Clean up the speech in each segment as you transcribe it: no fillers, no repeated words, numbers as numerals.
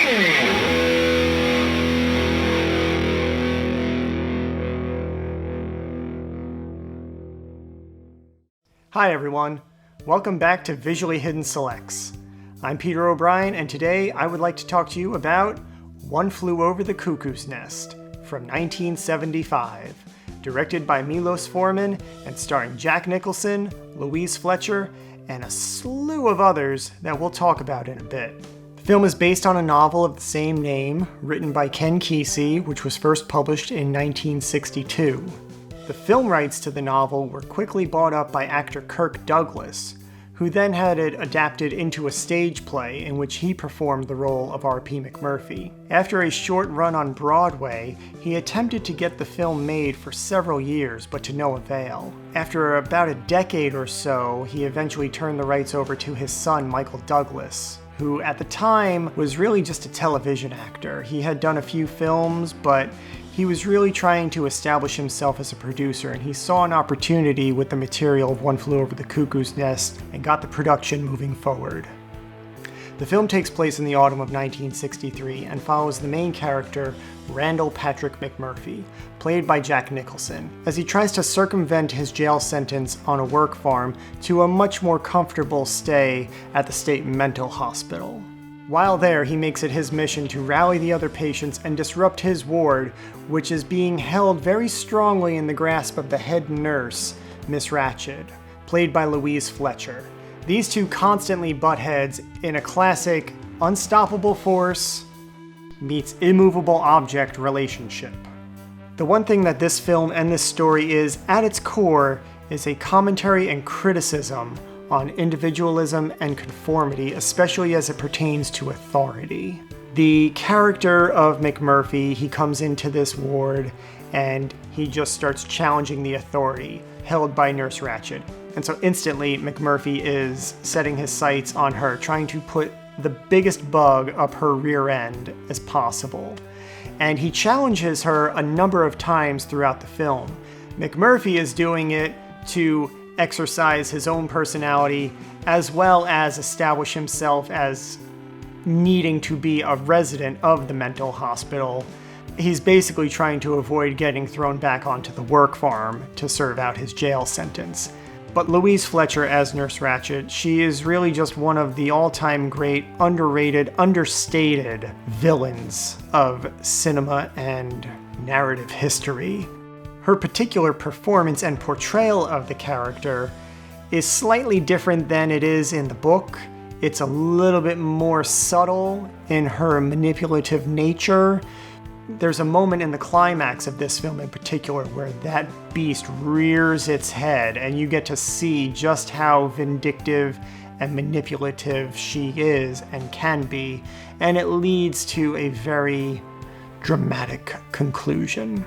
Hi everyone, welcome back to Visually Hidden Selects. I'm Peter O'Brien, and today I would like to talk to you about One Flew Over the Cuckoo's Nest from 1975, directed by Milos Forman and starring Jack Nicholson, Louise Fletcher, and a slew of others that we'll talk about in a bit. The film is based on a novel of the same name, written by Ken Kesey, which was first published in 1962. The film rights to the novel were quickly bought up by actor Kirk Douglas, who then had it adapted into a stage play in which he performed the role of R.P. McMurphy. After a short run on Broadway, he attempted to get the film made for several years, but to no avail. After about a decade or so, he eventually turned the rights over to his son, Michael Douglas, who at the time was really just a television actor. He had done a few films, but he was really trying to establish himself as a producer, and he saw an opportunity with the material of One Flew Over the Cuckoo's Nest and got the production moving forward. The film takes place in the autumn of 1963 and follows the main character, Randall Patrick McMurphy, played by Jack Nicholson, as he tries to circumvent his jail sentence on a work farm to a much more comfortable stay at the state mental hospital. While there, he makes it his mission to rally the other patients and disrupt his ward, which is being held very strongly in the grasp of the head nurse, Miss Ratched, played by Louise Fletcher. These two constantly butt heads in a classic unstoppable force meets immovable object relationship. The one thing that this film and this story is, at its core, is a commentary and criticism on individualism and conformity, especially as it pertains to authority. The character of McMurphy, he comes into this ward and he just starts challenging the authority held by Nurse Ratched. And so instantly McMurphy is setting his sights on her, trying to put the biggest bug up her rear end as possible. And he challenges her a number of times throughout the film. McMurphy is doing it to exercise his own personality, as well as establish himself as needing to be a resident of the mental hospital. He's basically trying to avoid getting thrown back onto the work farm to serve out his jail sentence. But Louise Fletcher as Nurse Ratched, she is really just one of the all-time great, underrated, understated villains of cinema and narrative history. Her particular performance and portrayal of the character is slightly different than it is in the book. It's a little bit more subtle in her manipulative nature. There's a moment in the climax of this film in particular where that beast rears its head and you get to see just how vindictive and manipulative she is and can be, and it leads to a very dramatic conclusion.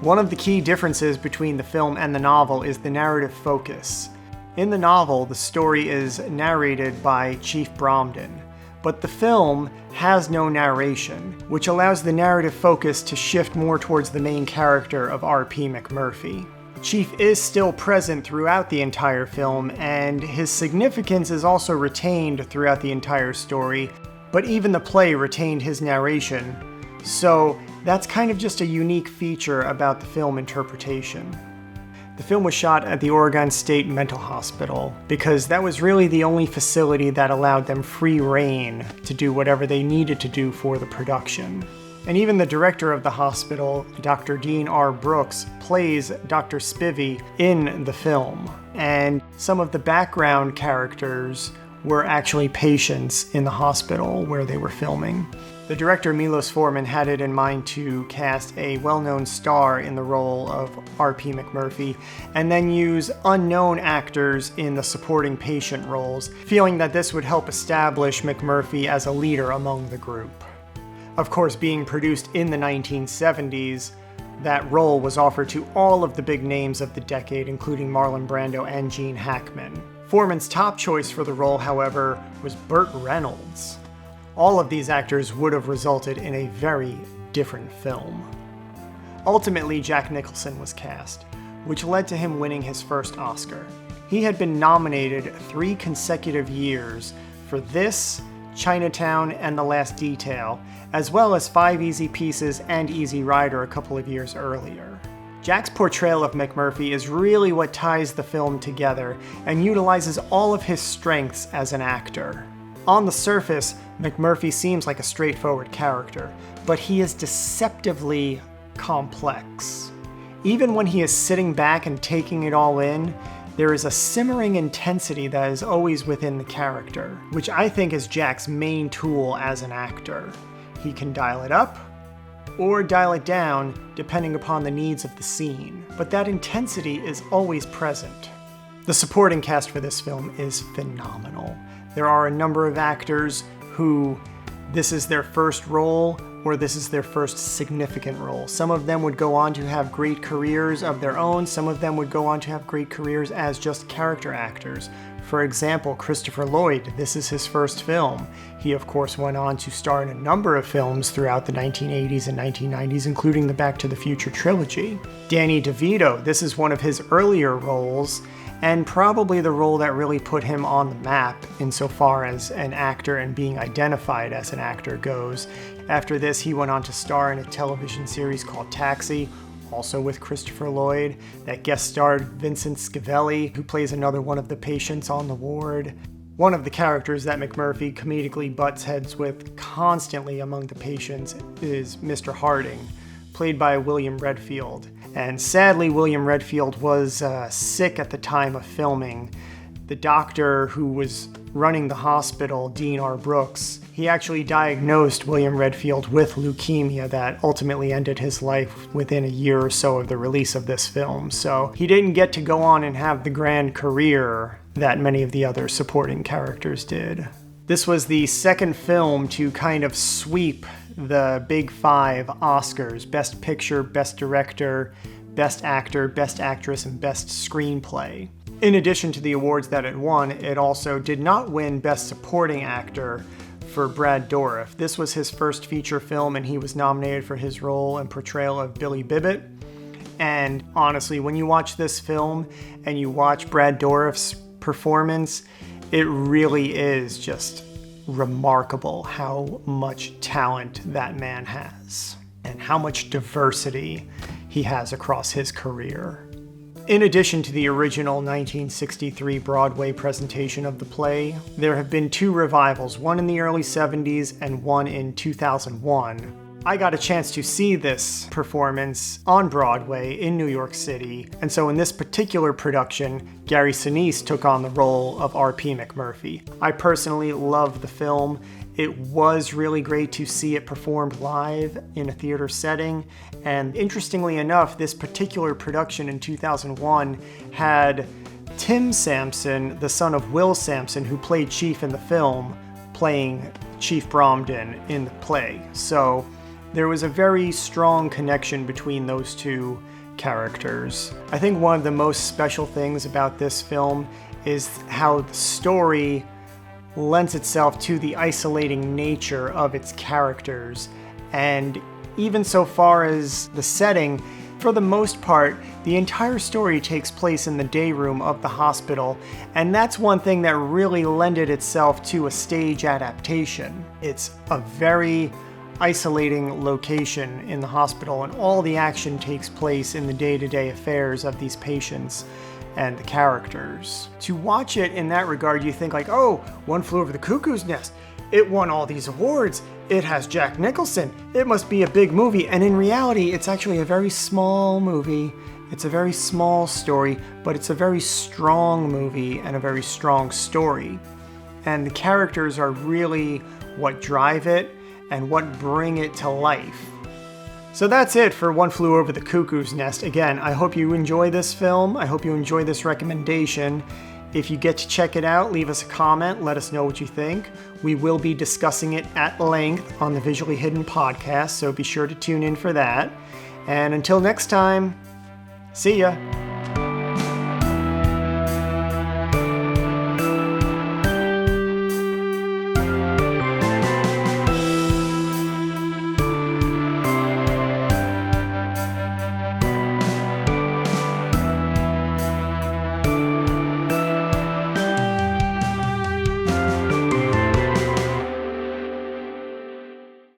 One of the key differences between the film and the novel is the narrative focus. In the novel, the story is narrated by Chief Bromden, but the film has no narration, which allows the narrative focus to shift more towards the main character of R.P. McMurphy. Chief is still present throughout the entire film, and his significance is also retained throughout the entire story, but even the play retained his narration, so that's kind of just a unique feature about the film interpretation. The film was shot at the Oregon State Mental Hospital because that was really the only facility that allowed them free rein to do whatever they needed to do for the production. And even the director of the hospital, Dr. Dean R. Brooks, plays Dr. Spivey in the film. And some of the background characters were actually patients in the hospital where they were filming. The director Milos Forman had it in mind to cast a well-known star in the role of R.P. McMurphy, and then use unknown actors in the supporting patient roles, feeling that this would help establish McMurphy as a leader among the group. Of course, being produced in the 1970s, that role was offered to all of the big names of the decade, including Marlon Brando and Gene Hackman. Forman's top choice for the role, however, was Burt Reynolds. All of these actors would have resulted in a very different film. Ultimately, Jack Nicholson was cast, which led to him winning his first Oscar. He had been nominated 3 consecutive years for this, Chinatown, and The Last Detail, as well as 5 Easy Pieces and Easy Rider a couple of years earlier. Jack's portrayal of McMurphy is really what ties the film together and utilizes all of his strengths as an actor. On the surface, McMurphy seems like a straightforward character, but he is deceptively complex. Even when he is sitting back and taking it all in, there is a simmering intensity that is always within the character, which I think is Jack's main tool as an actor. He can dial it up or dial it down depending upon the needs of the scene, but that intensity is always present. The supporting cast for this film is phenomenal. There are a number of actors who this is their first role or this is their first significant role. Some of them would go on to have great careers of their own. Some of them would go on to have great careers as just character actors. For example, Christopher Lloyd, this is his first film. He, of course, went on to star in a number of films throughout the 1980s and 1990s, including the Back to the Future trilogy. Danny DeVito, this is one of his earlier roles, and probably the role that really put him on the map insofar as an actor and being identified as an actor goes. After this, he went on to star in a television series called Taxi, also with Christopher Lloyd, that guest starred Vincent Schiavelli, who plays another one of the patients on the ward. One of the characters that McMurphy comedically butts heads with constantly among the patients is Mr. Harding, played by William Redfield. And sadly, William Redfield was sick at the time of filming. The doctor who was running the hospital, Dean R. Brooks, he actually diagnosed William Redfield with leukemia that ultimately ended his life within a year or so of the release of this film. So he didn't get to go on and have the grand career that many of the other supporting characters did. This was the second film to kind of sweep the Big Five Oscars: Best Picture, Best Director, Best Actor, Best Actress, and Best Screenplay. In addition to the awards that it won, it also did not win Best Supporting Actor for Brad Dourif. This was his first feature film, and he was nominated for his role and portrayal of Billy Bibbit. And honestly, when you watch this film and you watch Brad Dourif's performance, it really is just remarkable how much talent that man has and how much diversity he has across his career. In addition to the original 1963 Broadway presentation of the play, there have been 2 revivals, one in the early 70s and one in 2001. I got a chance to see this performance on Broadway in New York City, and so in this particular production, Gary Sinise took on the role of R.P. McMurphy. I personally love the film. It was really great to see it performed live in a theater setting, and interestingly enough, this particular production in 2001 had Tim Sampson, the son of Will Sampson, who played Chief in the film, playing Chief Bromden in the play. So there was a very strong connection between those two characters. I think one of the most special things about this film is how the story lends itself to the isolating nature of its characters, and even so far as the setting, for the most part, the entire story takes place in the day room of the hospital, and that's one thing that really lended itself to a stage adaptation. It's a very isolating location in the hospital, and all the action takes place in the day-to-day affairs of these patients and the characters. To watch it in that regard, you think like, oh, One Flew Over the Cuckoo's Nest. It won all these awards. It has Jack Nicholson. It must be a big movie. And in reality, it's actually a very small movie. It's a very small story, but it's a very strong movie and a very strong story. And the characters are really what drive it and what bring it to life. So that's it for One Flew Over the Cuckoo's Nest. Again, I hope you enjoy this film. I hope you enjoy this recommendation. If you get to check it out, leave us a comment. Let us know what you think. We will be discussing it at length on the Visually Hidden podcast, so be sure to tune in for that. And until next time, see ya.